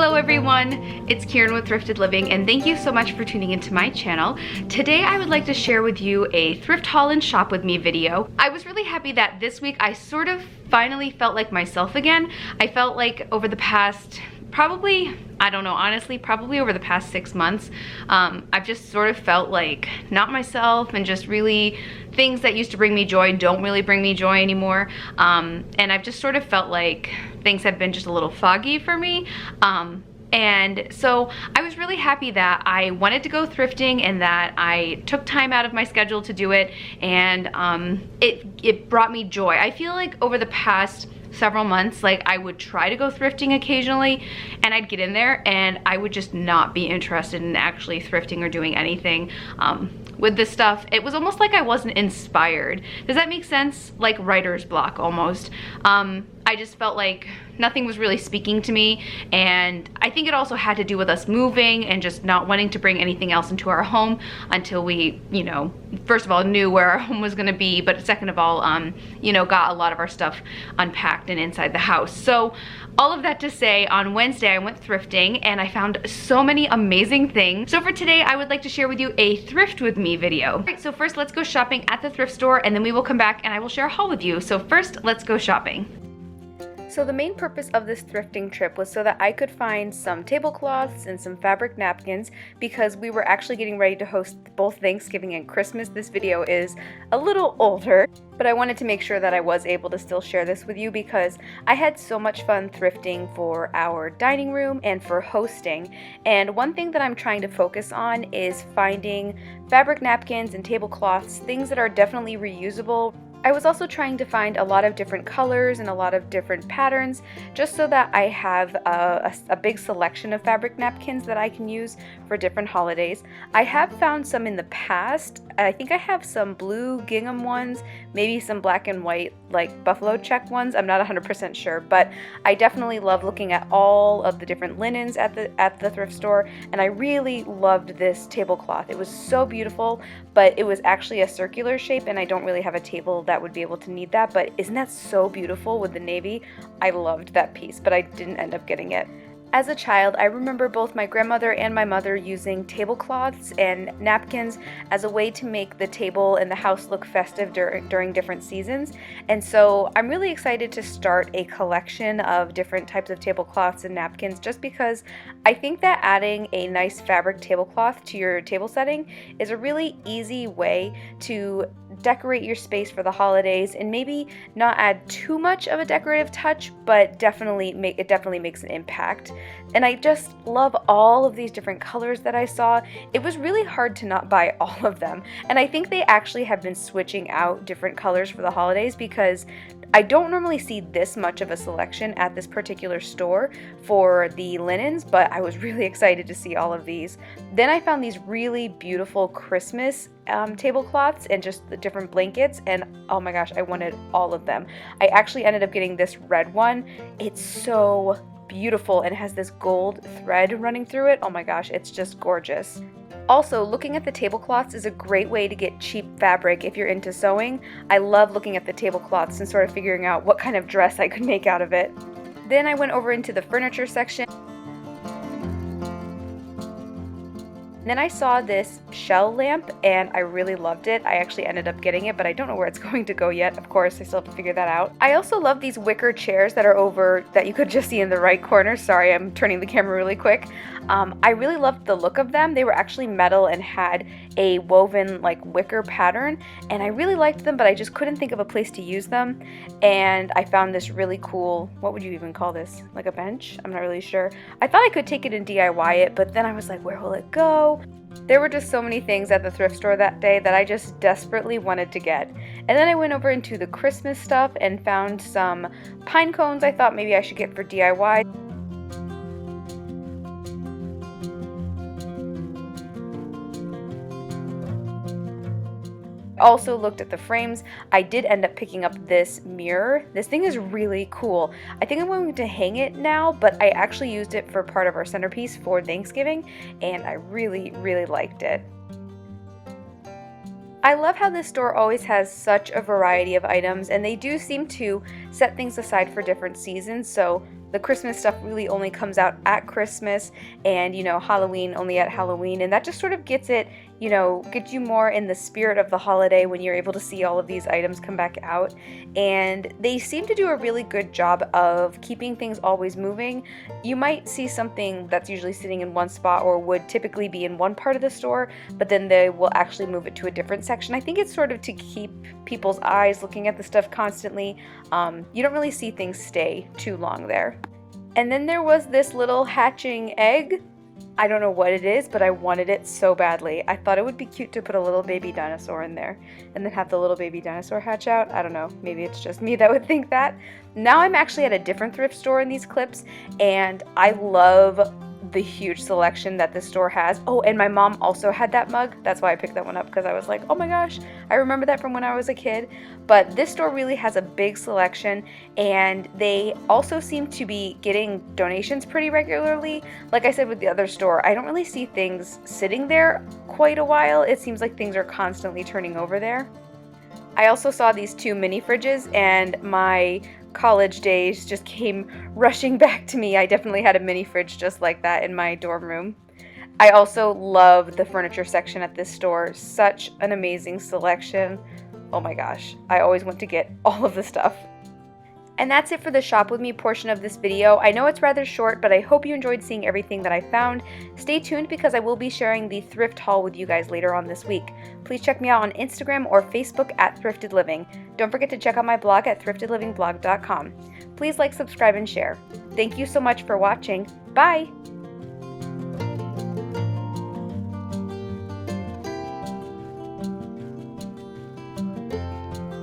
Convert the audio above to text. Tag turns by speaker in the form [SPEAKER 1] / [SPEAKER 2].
[SPEAKER 1] Hello everyone, it's Kieran with Thrifted Living and thank you so much for tuning into my channel. Today I would like to share with you a thrift haul and shop with me video. I was really happy that this week I sort of finally felt like myself again. I felt like over the past, probably over the past 6 months, I've just sort of felt like not myself, and just really things that used to bring me joy don't really bring me joy anymore. And I've just sort of felt like things have been just a little foggy for me. And so I was really happy that I wanted to go thrifting and that I took time out of my schedule to do it, and it brought me joy. I feel like over the past several months, like I would try to go thrifting occasionally and I'd get in there and I would just not be interested in actually thrifting or doing anything with this stuff. It was almost like I wasn't inspired. Does that make sense? Like writer's block almost. I just felt like nothing was really speaking to me, and I think it also had to do with us moving and just not wanting to bring anything else into our home until we, first of all knew where our home was gonna be, but second of all, got a lot of our stuff unpacked and inside the house. So all of that to say, on Wednesday I went thrifting and I found so many amazing things. So for today I would like to share with you a thrift with me video. All right, so first let's go shopping at the thrift store and then we will come back and I will share a haul with you. So first, let's go shopping. So the main purpose of this thrifting trip was so that I could find some tablecloths and some fabric napkins, because we were actually getting ready to host both Thanksgiving and Christmas. This video is a little older, but I wanted to make sure that I was able to still share this with you because I had so much fun thrifting for our dining room and for hosting. And one thing that I'm trying to focus on is finding fabric napkins and tablecloths, things that are definitely reusable. I was also trying to find a lot of different colors and a lot of different patterns, just so that I have a big selection of fabric napkins that I can use for different holidays. I have found some in the past. I think I have some blue gingham ones, maybe some black and white like buffalo check ones. I'm not 100% sure, but I definitely love looking at all of the different linens at the thrift store, and I really loved this tablecloth. It was so beautiful, but it was actually a circular shape and I don't really have a table that would be able to need that, but isn't that so beautiful with the navy? I loved that piece, but I didn't end up getting it. As a child, I remember both my grandmother and my mother using tablecloths and napkins as a way to make the table and the house look festive during different seasons. And so I'm really excited to start a collection of different types of tablecloths and napkins, just because I think that adding a nice fabric tablecloth to your table setting is a really easy way to decorate your space for the holidays, and maybe not add too much of a decorative touch, but definitely makes an impact. And I just love all of these different colors that I saw. It was really hard to not buy all of them, and I think they actually have been switching out different colors for the holidays, because I don't normally see this much of a selection at this particular store for the linens, but I was really excited to see all of these. Then I found these really beautiful Christmas tablecloths and just the different blankets, and oh my gosh, I wanted all of them. I actually ended up getting this red one. It's so beautiful and has this gold thread running through it. Oh my gosh, it's just gorgeous. Also, looking at the tablecloths is a great way to get cheap fabric if you're into sewing. I love looking at the tablecloths and sort of figuring out what kind of dress I could make out of it. Then I went over into the furniture section. Then I saw this shell lamp and I really loved it. I actually ended up getting it, but I don't know where it's going to go yet. Of course, I still have to figure that out. I also love these wicker chairs that are over, that you could just see in the right corner. Sorry, I'm turning the camera really quick. I really loved the look of them. They were actually metal and had a woven like wicker pattern, and I really liked them, but I just couldn't think of a place to use them. And I found this really cool, what would you even call this? Like a bench? I'm not really sure. I thought I could take it and DIY it, but then I was like, where will it go? There were just so many things at the thrift store that day that I just desperately wanted to get. And then I went over into the Christmas stuff and found some pine cones I thought maybe I should get for DIY. Also looked at the frames. I did end up picking up this mirror. This thing is really cool. I think I'm going to hang it now, but I actually used it for part of our centerpiece for Thanksgiving, and I really, really liked it. I love how this store always has such a variety of items, and they do seem to set things aside for different seasons. So The Christmas stuff really only comes out at Christmas, and you know, Halloween only at Halloween, and that just sort of gets it, you know, gets you more in the spirit of the holiday when you're able to see all of these items come back out. And they seem to do a really good job of keeping things always moving. You might see something that's usually sitting in one spot or would typically be in one part of the store, but then they will actually move it to a different section. I think it's sort of to keep people's eyes looking at the stuff constantly. You don't really see things stay too long there. And then there was this little hatching egg. I don't know what it is, but I wanted it so badly. I thought it would be cute to put a little baby dinosaur in there and then have the little baby dinosaur hatch out. I don't know, maybe it's just me that would think that. Now I'm actually at a different thrift store in these clips, and I love the huge selection that this store has. Oh, and my mom also had that mug. That's why I picked that one up, because I was like, oh my gosh, I remember that from when I was a kid. But this store really has a big selection, and they also seem to be getting donations pretty regularly. Like I said with the other store, I don't really see things sitting there quite a while. It seems like things are constantly turning over there. I also saw these 2 mini fridges, and my college days just came rushing back to me. I definitely had a mini fridge just like that in my dorm room. I also love the furniture section at this store. Such an amazing selection. Oh my gosh, I always want to get all of the stuff. And that's it for the shop with me portion of this video. I know it's rather short, but I hope you enjoyed seeing everything that I found. Stay tuned because I will be sharing the thrift haul with you guys later on this week. Please check me out on Instagram or Facebook at Thrifted Living. Don't forget to check out my blog at thriftedlivingblog.com. Please like, subscribe, and share. Thank you so much for watching. Bye!